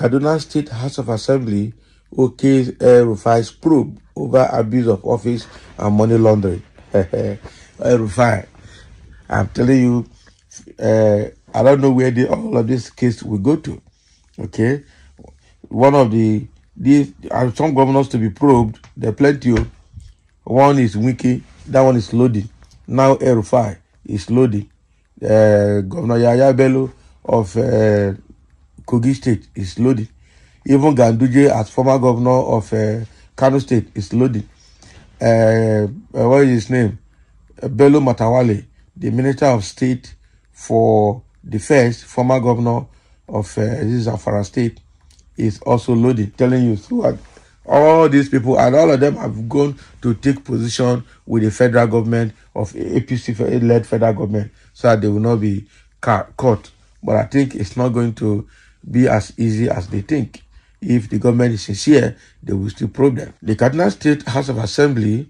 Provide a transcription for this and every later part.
Kaduna State House of Assembly okays El-Rufai's probe over abuse of office and money laundering. El-Rufai, I'm telling you, I don't know where all of this case will go to. Okay, one of these some governors to be probed. There are plenty. One is Wiki, that one is loading. Now El-Rufai is loading. Governor Yaya Bello of Kogi State is loading. Even Ganduje, as former governor of Kano State, is loading. What is his name? Bello Matawale, the Minister of State for Defense, former governor of Zamfara State, is also loading. Telling you throughout all these people, and all of them have gone to take position with the federal government of APC-led federal government, so that they will not be caught. But I think it's not going to be as easy as they think. If the government is sincere, they will still probe them. The Kaduna State House of Assembly's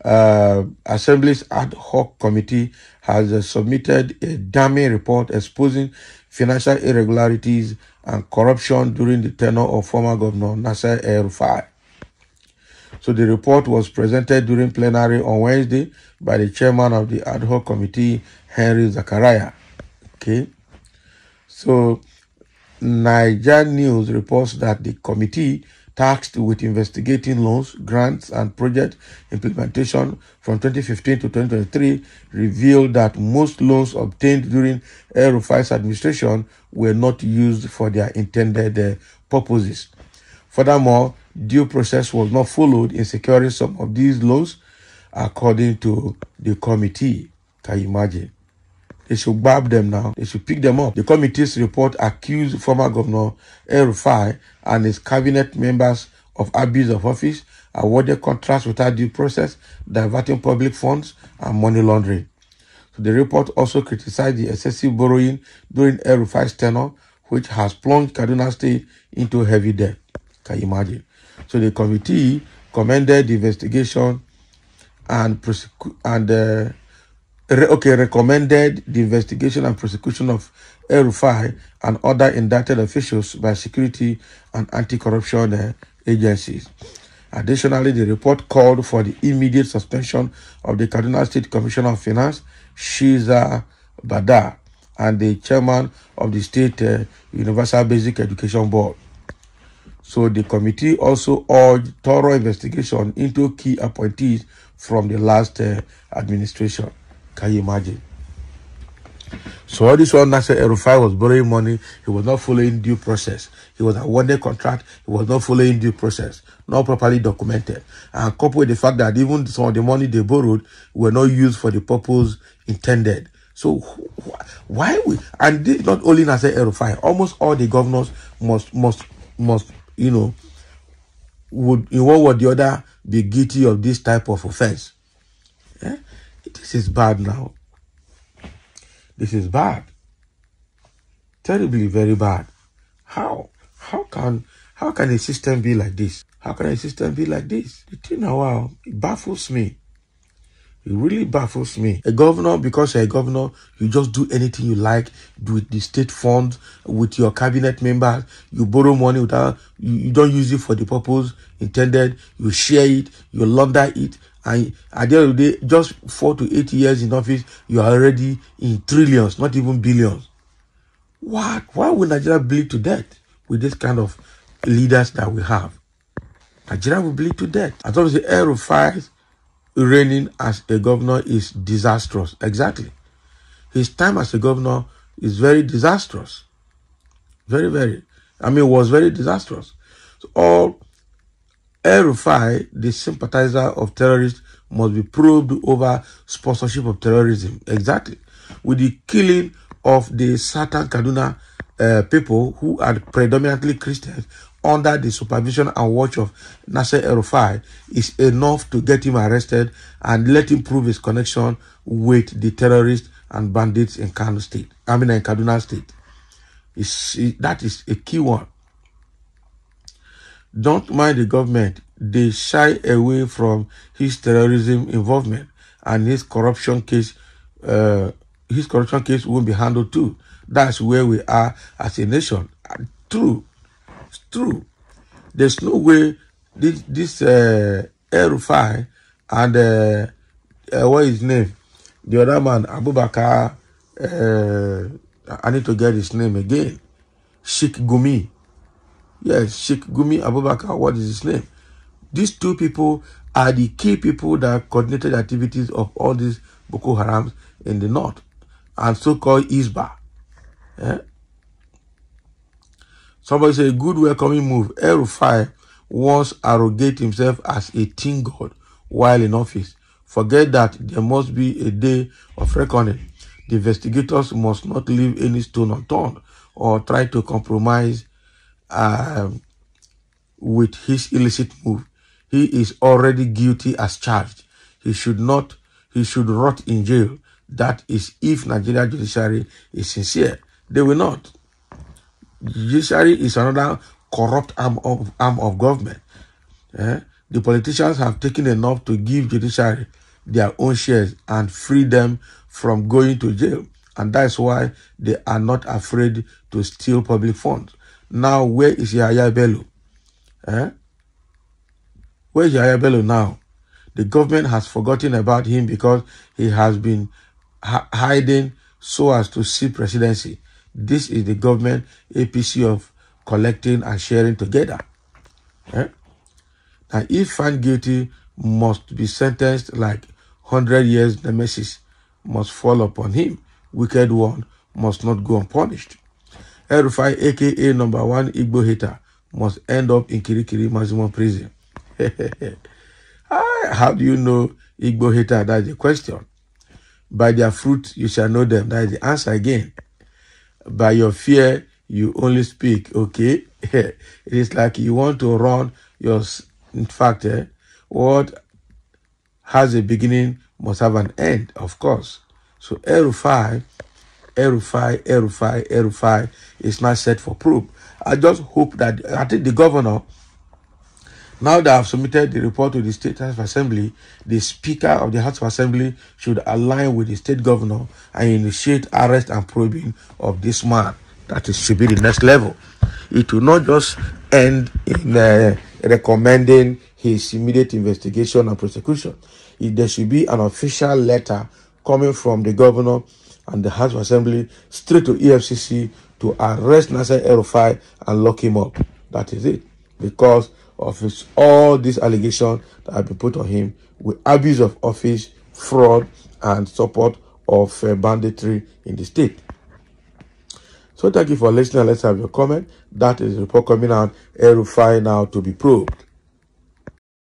ad hoc committee has submitted a damning report exposing financial irregularities and corruption during the tenure of former Governor Nadir El-Rufai. So the report was presented during plenary on Wednesday by the chairman of the ad hoc committee, Henry Zachariah. Okay. So Niger News reports that the committee tasked with investigating loans, grants, and project implementation from 2015 to 2023 revealed that most loans obtained during El-Rufai's administration were not used for their intended purposes. Furthermore, due process was not followed in securing some of these loans, according to the committee. Can you imagine? They should grab them now. They should pick them up. The committee's report accused former Governor El-Rufai and his cabinet members of abuse of office, awarded contracts without due process, diverting public funds, and money laundering. So the report also criticized the excessive borrowing during El-Rufai's tenure, which has plunged Kaduna State into heavy debt. Can you imagine? So the committee commended the investigation recommended the investigation and prosecution of El-Rufai and other indicted officials by security and anti-corruption agencies. Additionally, the report called for the immediate suspension of the Kaduna State Commissioner of Finance, Shiza Badar, and the chairman of the State Universal Basic Education Board. So the committee also urged thorough investigation into key appointees from the last administration. Can you imagine? So all this one, Nadir El-Rufai was borrowing money. He was not following due process. He was awarded contract. He was not following due process. Not properly documented. And coupled with the fact that even some of the money they borrowed were not used for the purpose intended. So why we, and this not only Nadir El-Rufai, almost all the governors must you know, would in one way or the other be guilty of this type of offense. Yeah? This is bad now. This is bad. Terribly very bad. How can a system be like this? How can a system be like this? The thing now, it baffles me. It really baffles me. A governor, because you're a governor, you just do anything you like with the state funds, with your cabinet members. You borrow money without, you don't use it for the purpose intended. You share it, you launder it. And at the end of the day, just 4 to 8 years in office, you are already in trillions, not even billions. What? Why would Nigeria bleed to death with this kind of leaders that we have? Nigeria will bleed to death. As long as the El-Rufai reigning as a governor is disastrous. Exactly. His time as a governor is very disastrous. Very. Was very disastrous. So all El-Rufai, the sympathizer of terrorists, must be probed over sponsorship of terrorism. Exactly. With the killing of the Southern Kaduna people who are predominantly Christians under the supervision and watch of Nadir El-Rufai is enough to get him arrested and let him prove his connection with the terrorists and bandits in Kano State. In Kaduna State. That is a key one. Don't mind the government. They shy away from his terrorism involvement, and his corruption case won't be handled too. That's where we are as a nation. True. It's true. There's no way this El-Rufai and what is his name? The other man, Abubakar, I need to get his name again. Sheikh Gumi. Yes, Sheikh Gumi Abubakar, what is his name? These two people are the key people that coordinated the activities of all these Boko Harams in the north and so-called Isba. Somebody say, good welcoming move. El-Rufai once arrogate himself as a teen god while in office. Forget that there must be a day of reckoning. The investigators must not leave any stone unturned or try to compromise with his illicit move. He is already guilty as charged. He should rot in jail. That is if Nigeria judiciary is sincere. They will not. Judiciary is another corrupt arm of government. The politicians have taken enough to give judiciary their own shares and free them from going to jail. And that's why they are not afraid to steal public funds. Now, where is Yahaya Bello? Where is Yahaya Bello now? The government has forgotten about him because he has been hiding so as to see presidency. This is the government APC of collecting and sharing together. Now, if found guilty, must be sentenced like 100 years nemesis must fall upon him. Wicked one must not go unpunished. El-Rufai, aka #1 Igbo hater, must end up in Kirikiri maximum prison. How do you know Igbo hater? That's the question. By their fruit you shall know them. That is the answer again. By your fear you only speak. Okay. It is like you want to run your. In fact, what has a beginning must have an end, of course. So El-Rufai is not set for proof. I just hope that, I think the governor, now that I've submitted the report to the State House of Assembly, the Speaker of the House of Assembly should align with the state governor and initiate arrest and probing of this man. That should be the next level. It will not just end in recommending his immediate investigation and prosecution. There should be an official letter coming from the governor and the House of Assembly straight to EFCC to arrest Nasser El-Rufai and lock him up. That is it. Because of all these allegations that have been put on him with abuse of office, fraud, and support of banditry in the state. So thank you for listening. Let's have your comment. That is the report coming out. El-Rufai now to be probed.